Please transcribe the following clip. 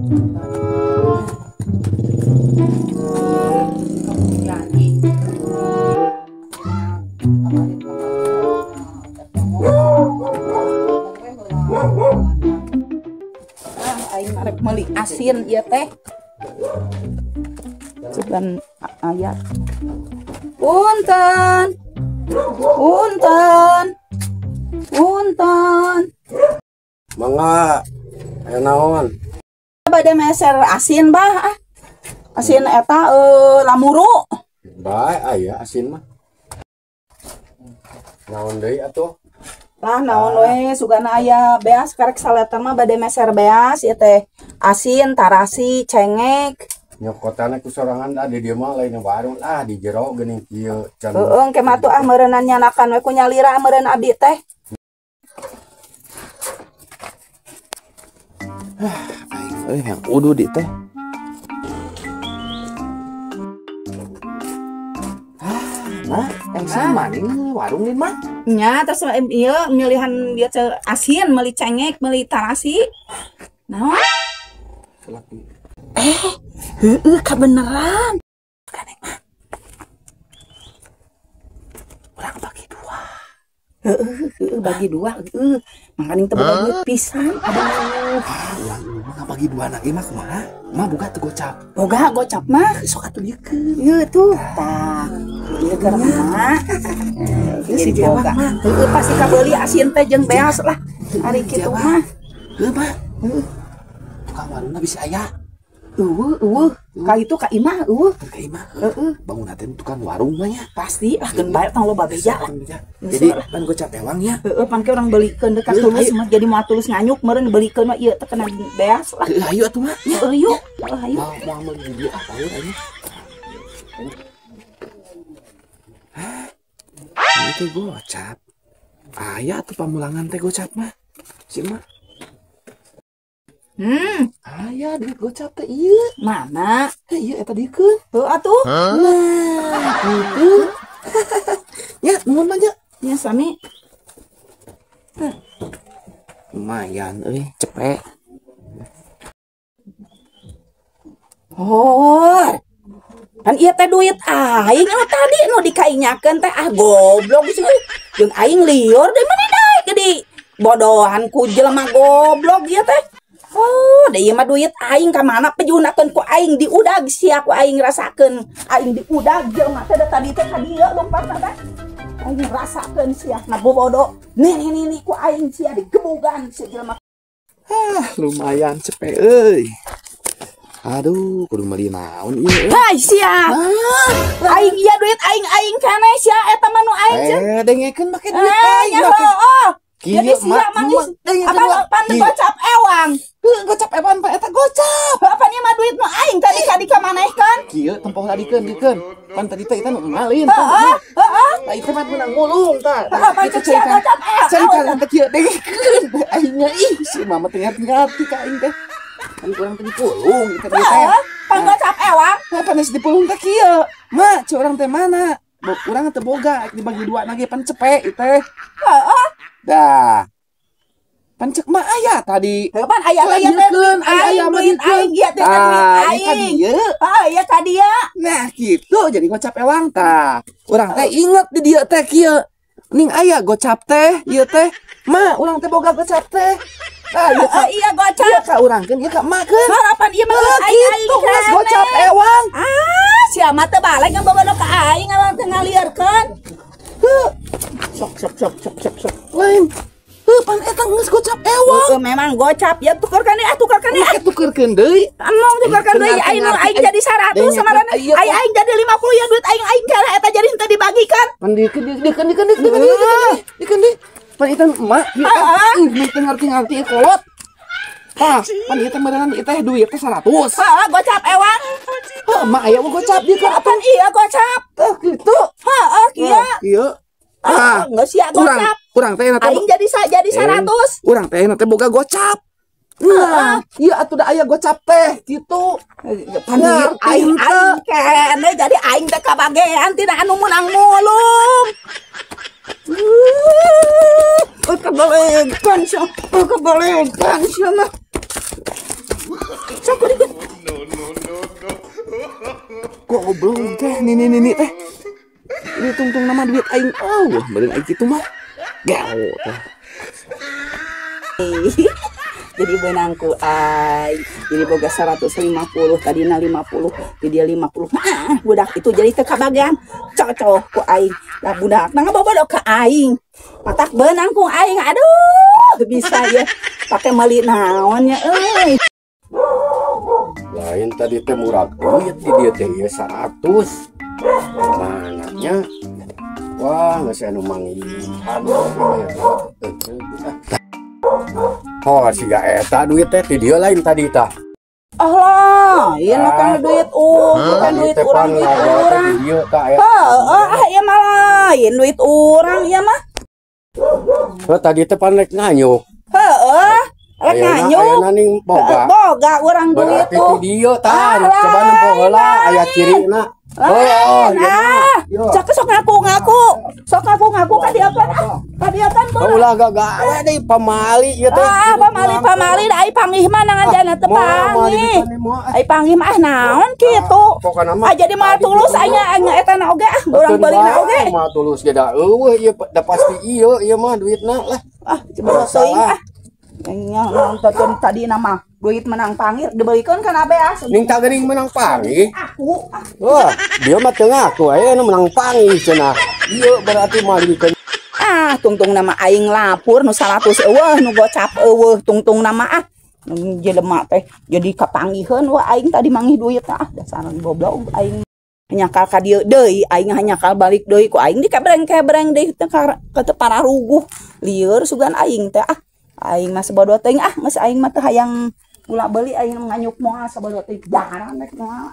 Aing arep meuli asin ieu teh. Ceban aya. Punten. Punten. Punten. Mangga. Aya naon? Bade meser asin bah. Asin eta lamuru. Bae aya asin mah. Naon deui atuh? Lah naon we sugana aya beas karek saleta mah bade meser beas ieu teh asin, tarasi, cengek. Nyokotana ku sorangan di dieu mah lain warung di jero geuning kieu can. Heeh engke mah tuh meureunna nyanakan we ku nyalira meureun abdi teh. Aing yang udu di teh. Nah, yang sama nih warung nih mah. Nya terus ieu milihan dia teh asin, meuli cengek, meuli tarasi. Naon? Heeh kabeneran. Kaneng mah. Urang bagi dua. Heeh bagi dua. Mangkaning teu boga duit pisan. Aduh. Urang bagi dua lagi mah kumaha? Mah boga teu gocap. Boga gocap mah. Sok atuh diekeun. Ieu tuh. Tah. Ieu keur mah. Si boga. Heeh pasti kabeuli asin teh jeung beas lah. Ari kitu mah. Heuh mah. Tukang warungna bisa aya. Ka itu ka imah Ka imah. Bangun hati tukang warung mah nya. pasti ah geun bae tong loba beja. Jadi pan gocap ewang nya. Heeh pan ke urang beulikeun dekat tulus mah jadi moal tulus nganyuk meureun beulikeun mah ieu teh kena beas lah. Ayo atuh mah. Yuk. Ayo. Mau meuli dia apa ya ini? Ini teh gocap. Aya atuh pamulangan teh gocap mah. Si mah. Aya duit gocap teh ieu. Mana? Ieu eta dikeun. Tuh atuh. Nah, gitu. Ya, nuhun mah nya. Ya sami. Lumayan euy, cepet. Hor. Kan ieu teh duit aing anu tadi nu dikainyakeun teh goblok sih. Jeung aing liur deui mana daek gede. Bodohan ku jelema goblok ieu teh. Oh, da ieu mah duit aing ka mana pejunakeun ku aing diudag sia ku aing rasakeun. Aing diudag jelema teh da tadi teh ka dieu lompatna teh. Aing rasakeun sia na bobodo. Nih ku aing sia digebugan si jelema. Lumayan cepet euy. Aduh, kudu meuli naon ieu. Hai sia. Aing ieu duit aing keneh sia eta mah nu aing cenah. Dengekeun make duit aing. Jadi sia manis. Apa pan gocap ewang. Gocap ewan Pak eta gocap. Apa nya mah duit nu aing tadi ka manehkeun. Kieu tempoh tadikeun dikeun. Pan tadi teh eta nu ngalin. Heeh. Lah itu mah menang mulung tah. Itu sia gocap Cai teh kieu dengekeun. Aingnya ih si mama teh ngerti ka aing teh. Kan kurang teh dipulung eta dia teh. Pan gocap ewang. Pan geus dipulung teh kieu. Ma, ci urang teh mana? Urang teh boga dibagi dua lagi pan cepet teh. Heeh. Dah. Pancek mah aya tadi. Pan aya teh aya duit aing ieu teh duit aing. Iya tadi ya. Nah, gitu jadi gocap ewang tah. Urang teh inget di dieu teh kieu. Ning aya gocap teh, ieu teh. Ma, urang teh boga gocap teh. Iya gocap. Ieu ka urangkeun, ieu ka makeun. Harapan ieu mah aing geus gocap ewang. Sia mah teu balik ngebogono ka aing ngalang teu ngalieurkeun. Sok. Lain. Pan eta geus gocap ewang. Memang gocap ya tukerkeun deui Tukerkeun deui. Among tukerkeun deui aing jadi 100 samaran aing jadi 50 ya duit aing kana eta jadi henteu dibagikan. Pan dikeun pan eta emak teu ngarti kolot. Pan eta beneran eta duit teh 100. Gocap ewang. Emak aya gocap di ka Pan iya gocap. Kitu. Kieu. Geus sia gocap. Urang teh Aing jadi 100. Urang teh teh boga gocap. Nah, ieu atuh da aya gocap teh kitu. Pan aing kene jadi aing teh kabagean tina anu menang mulung. Kebalegan sia mah. Sok goblok teh nih teh. Ini tungtung nama duit aing. Oh, beureun aing kitu mah. Gawe teh. Jadi benangku ay jadi boga 150 tadina 50 jadi dia 50 nah budak itu jadi teu kabagian cocok ku aing lah budak nah ngabobodo ka aing matak benangku aing aduh bisa ya pakai meuli naonnya euy lain tadi teh murah duit di dia teh ya 100 mananya wah nggak saya numangihan oh si gak eta duit teh di dia lain tadi tah Allah ieu mah kan duit bukan duit urang duit urang di dia tah ieu mah lain duit urang ieu mah tadi teh pan rek nganyuk heueuh rek nganyuk ayeuna ning boga urang duit berarti di dia tah coba nempo heula aya cirina cak sok ngaku ka dia kan ulah gak ada di pamali ya teh pamali da ai panggih mah nanganjana teu panggih ai panggih mah naon kitu jadi mah tulus anya eta na oge urang beuli na oge mah tulus ge da eueuh ieu da pasti ieu mah duitna lah coba teuing yang nonton tadi nama duit menang pangir dibelikeun kan abe ning tak geuning menang pangi aku wah dia mah teu ngaku aya nu menang pangi cenah ieu berarti mah dibikeun tungtung nama aing lapur nu 100 eueuh nu gocap eueuh tungtung nama jelema teh jadi kapanggiheun wah aing tadi manggih duit dasar goblok aing nyakal ka dieu deui aing nyakal balik deui ku aing dikebreng-kebreng deui teh ka teu pararuguh lieur sugan aing teh aing mah sabodo teuing geus aing mah teu hayang ulah beuli aing nganyuk moal sabodo teh jarang rek moal